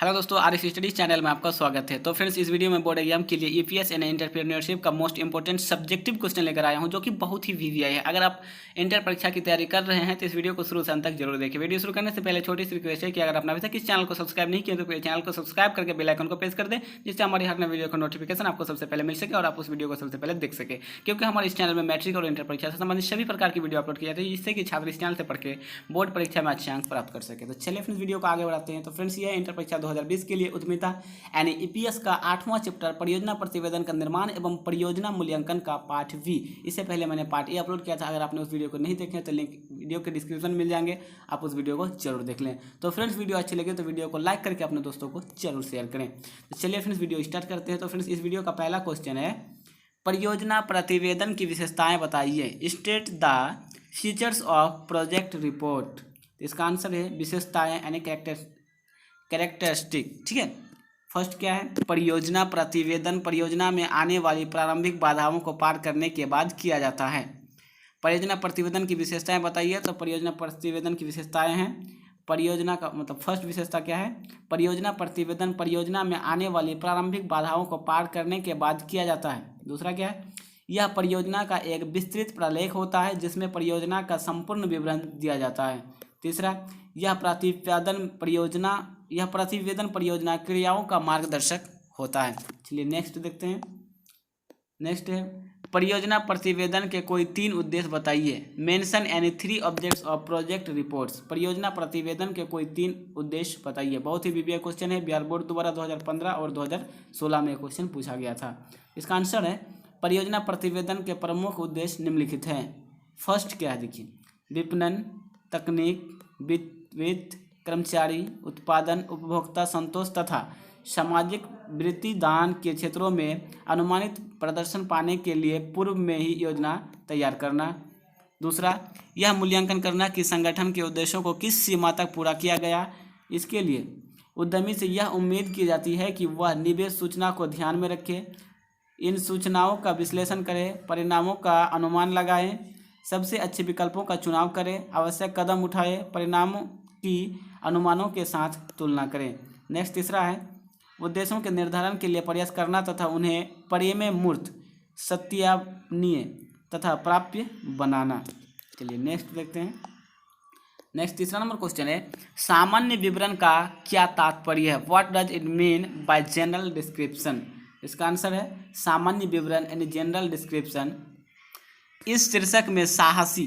Hello दोस्तों, Arif study channel में आपका स्वागत है। तो फ्रेंड्स, इस वीडियो में बोर्ड एग्जाम के लिए ईपीएस एंड एंटरप्रेन्योरशिप का मोस्ट इंपॉर्टेंट सब्जेक्टिव क्वेश्चन लेकर आया हूं, जो कि बहुत ही वीवीआई है। अगर आप इंटर परीक्षा की तैयारी कर रहे हैं तो इस वीडियो को शुरू से अंत तक जरूर देखिए। वीडियो शुरू करने से पहले छोटी सी रिक्वेस्ट है कि अगर आपने अभी तक इस चैनल को सब्सक्राइब नहीं किया तो चैनल को सब्सक्राइब करके बेल आइकन को प्रेस कर दें, जिससे हमारी हर नई वीडियो का नोटिफिकेशन आपको सबसे पहले मिल सके और आप उस वीडियो को सबसे पहले देख सके। क्योंकि हमारे इस चैनल में मैट्रिक और इंटर परीक्षा से संबंधित सभी प्रकार की वीडियो अपलोड की जाती है, जिससे कि छात्र इस चैनल से पढ़ के बोर्ड परीक्षा में अच्छे अंक प्राप्त कर सके। तो चलिए फ्रेंड्स, वीडियो को आगे बढ़ाते हैं। तो फ्रेंड्स, ये इंटर परीक्षा 2020 के लिए उद्यमिता यानी ईपीएस का 8वां चैप्टर परियोजना प्रतिवेदन का निर्माण एवं परियोजना मूल्यांकन का पार्ट वी। इससे पहले मैंने पार्ट ए अपलोड किया था। अगर आपने उस वीडियो को नहीं देखे तो लिंक वीडियो के डिस्क्रिप्शन में मिल जाएंगे, आप उस वीडियो को जरूर देख लें। तो फ्रेंड्स, वीडियो अच्छी लगे तो वीडियो को लाइक करके अपने दोस्तों को जरूर शेयर करें। तो चलिए फ्रेंड्स, वीडियो स्टार्ट करते हैं। तो फ्रेंड्स, इस वीडियो का पहला क्वेश्चन है, परियोजना प्रतिवेदन की विशेषताएं बताइए। State the features of project report. इसका आंसर है विशेषताएं यानी कैरेक्टरिस्टिक। ठीक है, फर्स्ट क्या है, परियोजना प्रतिवेदन परियोजना में आने वाली प्रारंभिक बाधाओं को पार करने के बाद किया जाता है। परियोजना प्रतिवेदन की विशेषताएं बताइए। तो परियोजना प्रतिवेदन की विशेषताएं हैं, परियोजना का मतलब फर्स्ट विशेषता क्या है, परियोजना प्रतिवेदन परियोजना में आने वाली प्रारंभिक बाधाओं को पार करने के बाद किया जाता है। दूसरा क्या है, यह परियोजना का एक विस्तृत प्रलेख होता है जिसमें परियोजना का संपूर्ण विवरण दिया जाता है। तीसरा, यह प्रतिवेदन परियोजना क्रियाओं का मार्गदर्शक होता है। चलिए नेक्स्ट देखते हैं। नेक्स्ट है, परियोजना प्रतिवेदन के कोई 3 उद्देश्य बताइए। Mention any 3 objects of project reports. परियोजना प्रतिवेदन के कोई 3 उद्देश्य बताइए। बहुत ही वीवीआई क्वेश्चन है, बिहार बोर्ड द्वारा 2015 और 2016 में क्वेश्चन पूछा गया था। इसका आंसर है, परियोजना प्रतिवेदन के प्रमुख उद्देश्य निम्नलिखित हैं। फर्स्ट क्या है देखिए, विपणन, तकनीक, वित्त, कर्मचारी, उत्पादन, उपभोक्ता संतोष तथा सामाजिक वृत्ति दान के क्षेत्रों में अनुमानित प्रदर्शन पाने के लिए पूर्व में ही योजना तैयार करना। दूसरा, यह मूल्यांकन करना कि संगठन के उद्देश्यों को किस सीमा तक पूरा किया गया। इसके लिए उद्यमी से यह उम्मीद की जाती है कि वह निवेश सूचना को ध्यान में रखे, इन सूचनाओं का विश्लेषण करें, परिणामों का अनुमान लगाएं, सबसे अच्छे विकल्पों का चुनाव करें, आवश्यक कदम उठाएं, परिणामों की अनुमानों के साथ तुलना करें। नेक्स्ट तीसरा है, उद्देश्यों के निर्धारण के लिए प्रयास करना तथा उन्हें परिमेय मूर्त, सत्यापनीय तथा प्राप्य बनाना। चलिए नेक्स्ट देखते हैं। नेक्स्ट तीसरा नंबर क्वेश्चन है, सामान्य विवरण का क्या तात्पर्य है। What does it mean by general description. इसका आंसर है, सामान्य विवरण यानी जनरल डिस्क्रिप्शन। इस शीर्षक में साहसी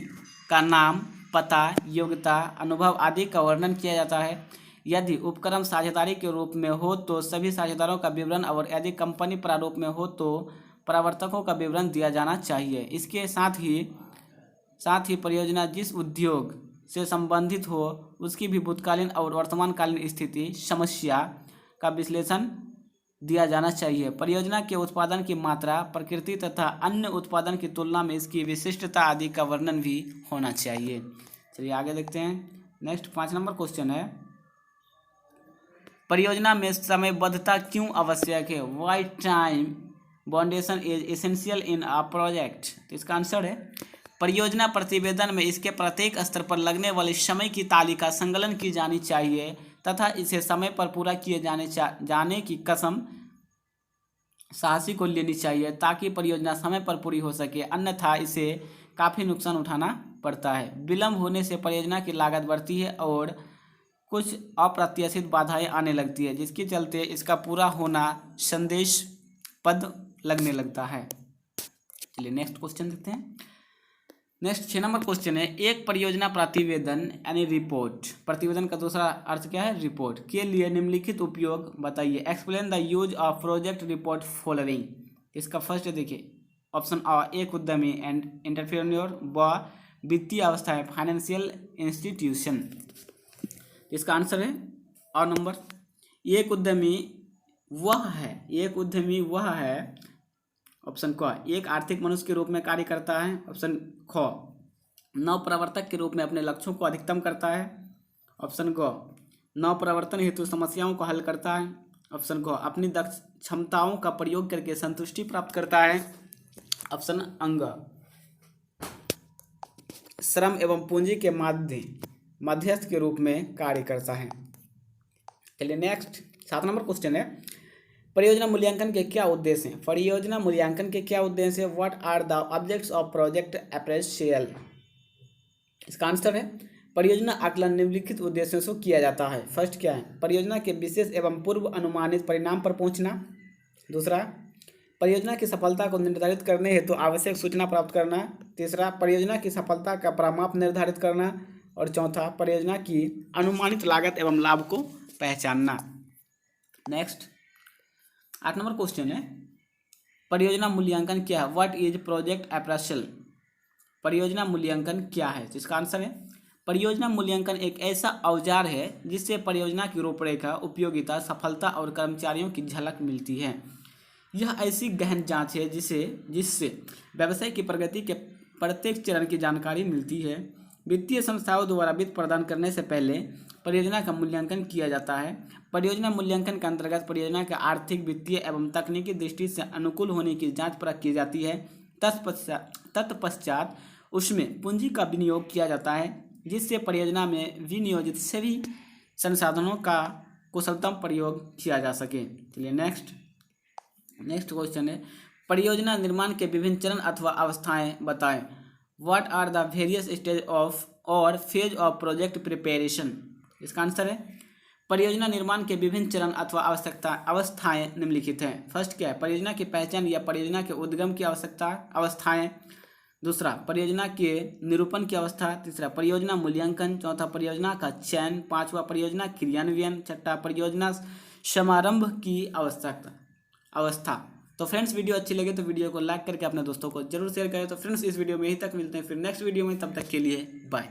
का नाम, पता, योग्यता, अनुभव आदि का वर्णन किया जाता है। यदि उपक्रम साझेदारी के रूप में हो तो सभी साझेदारों का विवरण, और यदि कंपनी प्रारूप में हो तो प्रवर्तकों का विवरण दिया जाना चाहिए। इसके साथ ही परियोजना जिस उद्योग से संबंधित हो उसकी भी भूतकालीन और वर्तमानकालीन स्थिति, समस्या का विश्लेषण दिया जाना चाहिए। परियोजना के उत्पादन की मात्रा, प्रकृति तथा अन्य उत्पादन की तुलना में इसकी विशिष्टता आदि का वर्णन भी होना चाहिए। चलिए आगे देखते हैं। नेक्स्ट 5 नंबर क्वेश्चन है, परियोजना में समयबद्धता क्यों आवश्यक है। Why time boundation is essential in a project. तो इसका आंसर है, परियोजना प्रतिवेदन में इसके प्रत्येक स्तर पर लगने वाले समय की तालिका संकलन की जानी चाहिए तथा इसे समय पर पूरा किए जाने की कसम साहसी को लेनी चाहिए ताकि परियोजना समय पर पूरी हो सके, अन्यथा इसे काफ़ी नुकसान उठाना पड़ता है। विलंब होने से परियोजना की लागत बढ़ती है और कुछ अप्रत्याशित बाधाएं आने लगती है, जिसके चलते इसका पूरा होना संदेशपद लगने लगता है। चलिए नेक्स्ट क्वेश्चन देखते हैं। नेक्स्ट 6 नंबर क्वेश्चन है, एक परियोजना प्रतिवेदन यानी रिपोर्ट, प्रतिवेदन का दूसरा अर्थ क्या है, रिपोर्ट, के लिए निम्नलिखित उपयोग बताइए। Explain the use of project report following. इसका फर्स्ट देखिए, ऑप्शन आ, एक उद्यमी एंड एंटरप्रेन्योर, व वित्तीय अवस्था है, फाइनेंशियल इंस्टीट्यूशन। इसका आंसर है और नंबर, एक उद्यमी वह है। ऑप्शन क, एक आर्थिक मनुष्य के रूप में कार्य करता है। ऑप्शन ख, नव प्रवर्तक के रूप में अपने लक्ष्यों को अधिकतम करता है। ऑप्शन ग, नव प्रवर्तन हेतु समस्याओं को हल करता है। ऑप्शन ग, अपनी दक्ष क्षमताओं का प्रयोग करके संतुष्टि प्राप्त करता है। ऑप्शन अंग, श्रम एवं पूंजी के मध्यस्थ के रूप में कार्य करता है। चलिए नेक्स्ट 7 नंबर क्वेश्चन है, परियोजना मूल्यांकन के क्या उद्देश्य हैं? परियोजना मूल्यांकन के क्या उद्देश्य है? What are the objects of project appraisal? इसका आंसर है परियोजना आकलन निम्नलिखित उद्देश्यों से किया जाता है। फर्स्ट क्या है? परियोजना के विशेष एवं पूर्व अनुमानित परिणाम पर पहुंचना। दूसरा, परियोजना की सफलता को निर्धारित करने हेतु आवश्यक सूचना प्राप्त करना। तीसरा, परियोजना की सफलता का प्रमाप निर्धारित करना। और चौथा, परियोजना की अनुमानित लागत एवं लाभ को पहचानना। नेक्स्ट 8 नंबर क्वेश्चन है, परियोजना मूल्यांकन क्या है? What is project appraisal? परियोजना मूल्यांकन क्या है? तो इसका आंसर है परियोजना मूल्यांकन एक ऐसा औजार है जिससे परियोजना की रूपरेखा, उपयोगिता, सफलता और कर्मचारियों की झलक मिलती है। यह ऐसी गहन जांच है जिससे व्यवसाय की प्रगति के प्रत्येक चरण की जानकारी मिलती है। वित्तीय संस्थाओं द्वारा वित्त प्रदान करने से पहले परियोजना का मूल्यांकन किया जाता है। परियोजना मूल्यांकन के अंतर्गत परियोजना के आर्थिक, वित्तीय एवं तकनीकी दृष्टि से अनुकूल होने की जांच परख की जाती है। तत्पश्चात उसमें पूंजी का विनियोग किया जाता है जिससे परियोजना में विनियोजित सभी संसाधनों का कुशलतम प्रयोग किया जा सके। चलिए नेक्स्ट क्वेश्चन है, परियोजना निर्माण के विभिन्न चरण अथवा अवस्थाएं बताएं। What are the various stage of और फेज ऑफ प्रोजेक्ट प्रिपरेशन? इसका आंसर है परियोजना निर्माण के विभिन्न चरण अथवा अवस्थाएं निम्नलिखित हैं। फर्स्ट क्या है? परियोजना की पहचान या परियोजना के उद्गम की अवस्थाएं। दूसरा, परियोजना के निरूपण की अवस्था। तीसरा, परियोजना मूल्यांकन। चौथा, परियोजना का चयन। पांचवा, परियोजना क्रियान्वयन। छठा, परियोजना समारंभ की अवस्था। तो फ्रेंड्स, वीडियो अच्छी लगे तो वीडियो को लाइक करके अपने दोस्तों को जरूर शेयर करें। तो फ्रेंड्स, इस वीडियो में यहीं तक मिलते हैं फिर नेक्स्ट वीडियो में, तब तक के लिए बाय।